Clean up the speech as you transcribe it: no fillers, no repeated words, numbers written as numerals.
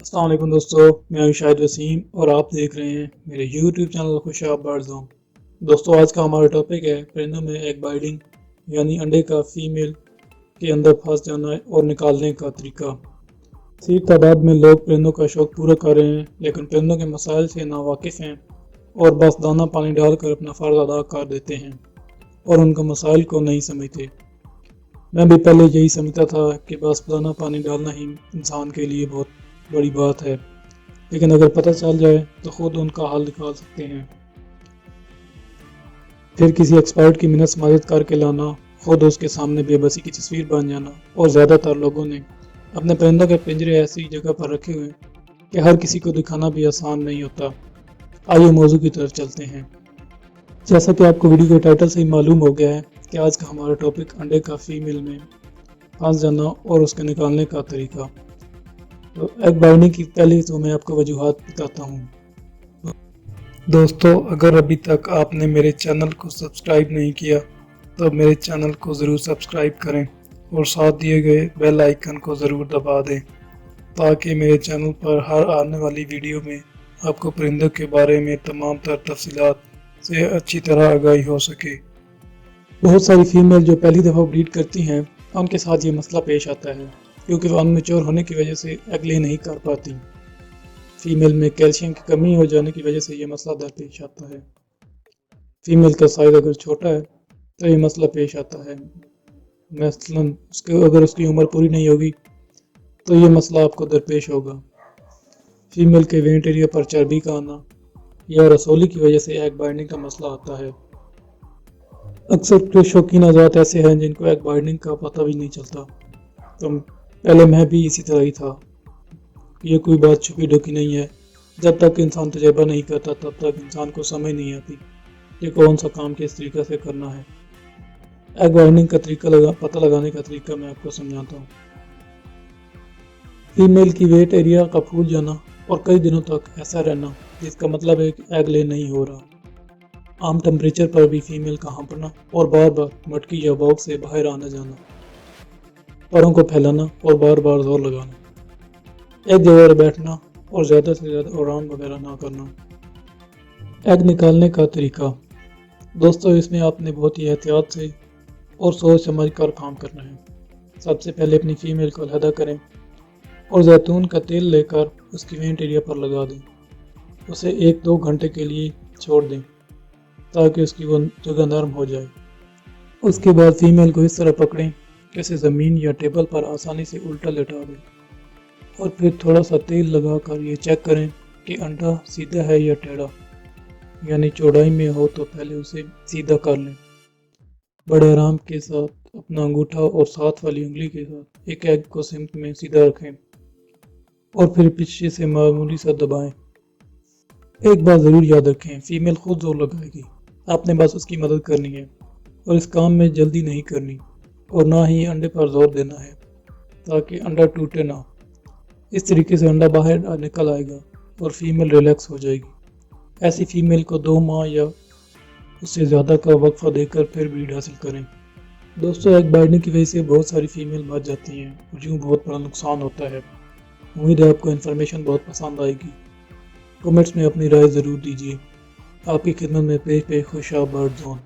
السلام علیکم دوستو، میں ہوں شاہد وسیم اور آپ دیکھ رہے ہیں میرے YouTube channel Khushab bird zone. دوستو آج کا ہمارا ٹاپک ہے پرندوں میں ایگ بائڈنگ، یعنی انڈے کا فیمیل کے اندر پھنس جانا اور نکالنے کا طریقہ۔ کثیر تعداد میں لوگ پرندوں کا شوق پورا کر رہے ہیں، لیکن پرندوں کے مسائل سے ناواقف ہیں اور بس دانہ پانی ڈال کر اپنا فرض ادا کر دیتے ہیں اور ان کا مسائل کو نہیں سمجھتے۔ میں بھی پہلے یہی سمجھتا تھا کہ بس دانہ پانی ڈالنا ہی انسان کے لیے بہت بڑی بات ہے، لیکن اگر پتہ چل جائے تو خود ان کا حل نکال سکتے ہیں۔ پھر کسی ایکسپرٹ کی منت سماجت کر کے لانا، خود اس کے سامنے بے بسی کی تصویر بن جانا، اور زیادہ تر لوگوں نے اپنے پرندوں کے پنجرے ایسی جگہ پر رکھے ہوئے کہ ہر کسی کو دکھانا بھی آسان نہیں ہوتا۔ آئیے موضوع کی طرف چلتے ہیں۔ جیسا کہ آپ کو ویڈیو کے ٹائٹل سے ہی معلوم ہو گیا ہے کہ آج کا ہمارا ٹاپک انڈے کا فیمیل میں پھنس جانا اور اس کے نکالنے کا طریقہ۔ تو ایگ بائڈنگ کی پہلے تو میں آپ کو وجوہات بتاتا ہوں۔ دوستو، اگر ابھی تک آپ نے میرے چینل کو سبسکرائب نہیں کیا تو میرے چینل کو ضرور سبسکرائب کریں اور ساتھ دیے گئے بیل آئیکن کو ضرور دبا دیں تاکہ میرے چینل پر ہر آنے والی ویڈیو میں آپ کو پرندوں کے بارے میں تمام تر تفصیلات سے اچھی طرح آگاہی ہو سکے۔ بہت ساری فیمیل جو پہلی دفعہ بریڈ کرتی ہیں ان کے ساتھ یہ مسئلہ پیش آتا ہے کیونکہ وہ انمیچور ہونے کی وجہ سے ایگ لے نہیں کر پاتی۔ فیمیل میں کیلشیم کی کمی ہو جانے کی وجہ سے یہ مسئلہ درپیش آتا ہے۔ فیمیل کا سائز اگر چھوٹا ہے تو یہ مسئلہ پیش آتا ہے، مثلاً اگر اس کی عمر پوری نہیں ہوگی تو یہ مسئلہ آپ کو درپیش ہوگا۔ فیمیل کے وینٹ ایریا پر چربی کا آنا یا رسولی کی وجہ سے ایگ بائنڈنگ کا مسئلہ آتا ہے۔ اکثر کچھ شوقین حضرات ایسے ہیں جن کو ایگ بائنڈنگ کا پتہ بھی نہیں چلتا، تو پہلے میں بھی اسی طرح ہی تھا۔ یہ کوئی بات چھپی ڈوکی نہیں ہے، جب تک انسان تجربہ نہیں کرتا تب تک انسان کو سمجھ نہیں آتی کہ کون سا کام کس طریقے سے کرنا ہے۔ ایگ بائنڈنگ کا طریقہ پتہ لگانے کا طریقہ میں آپ کو سمجھاتا ہوں۔ فیمیل کی ویٹ ایریا کا پھول جانا اور کئی دنوں تک ایسا رہنا، جس کا مطلب ہے کہ ایگ لے نہیں ہو رہا۔ عام ٹمپریچر پر بھی فیمیل کا ہانپنا اور بار بار مٹکی یا باکس سے باہر آنا جانا، پروں کو پھیلانا اور بار بار زور لگانا، ایک جگہ بیٹھنا اور زیادہ سے زیادہ اڑان وغیرہ نہ کرنا۔ ایگ نکالنے کا طریقہ، دوستو اس میں آپ نے بہت ہی احتیاط سے اور سوچ سمجھ کر کام کرنا ہے۔ سب سے پہلے اپنی فیمیل کو علیحدہ کریں اور زیتون کا تیل لے کر اس کی وینٹ ایریا پر لگا دیں۔ اسے 1-2 گھنٹے کے لیے چھوڑ دیں تاکہ اس کی وہ جگہ نرم ہو جائے۔ اس کے بعد فیمیل کو اس طرح پکڑیں کہ اسے زمین یا ٹیبل پر آسانی سے الٹا لٹا دیں اور پھر تھوڑا سا تیل لگا کر یہ چیک کریں کہ انڈا سیدھا ہے یا ٹیڑھا، یعنی چوڑائی میں ہو تو پہلے اسے سیدھا کر لیں۔ بڑے آرام کے ساتھ اپنا انگوٹھا اور ساتھ والی انگلی کے ساتھ ایک ایگ کو سمت میں سیدھا رکھیں اور پھر پیچھے سے معمولی سا دبائیں۔ ایک بات ضرور یاد رکھیں، فیمیل خود زور لگائے گی، آپ نے بس اس کی مدد کرنی ہے اور اس کام میں جلدی نہیں کرنی اور نہ ہی انڈے پر زور دینا ہے تاکہ انڈا ٹوٹے نہ۔ اس طریقے سے انڈا باہر نکل آئے گا اور فیمیل ریلیکس ہو جائے گی۔ ایسی فیمیل کو 2 ماہ یا اس سے زیادہ کا وقفہ دے کر پھر بریڈ حاصل کریں۔ دوستو ایگ بائڈنگ کی وجہ سے بہت ساری فیمیل مر جاتی ہیں اور یوں بہت بڑا نقصان ہوتا ہے۔ امید ہے آپ کو انفارمیشن بہت پسند آئے گی۔ کمنٹس میں اپنی رائے ضرور دیجیے۔ آپ کی خدمت میں پیش خوشاب برڈ زون۔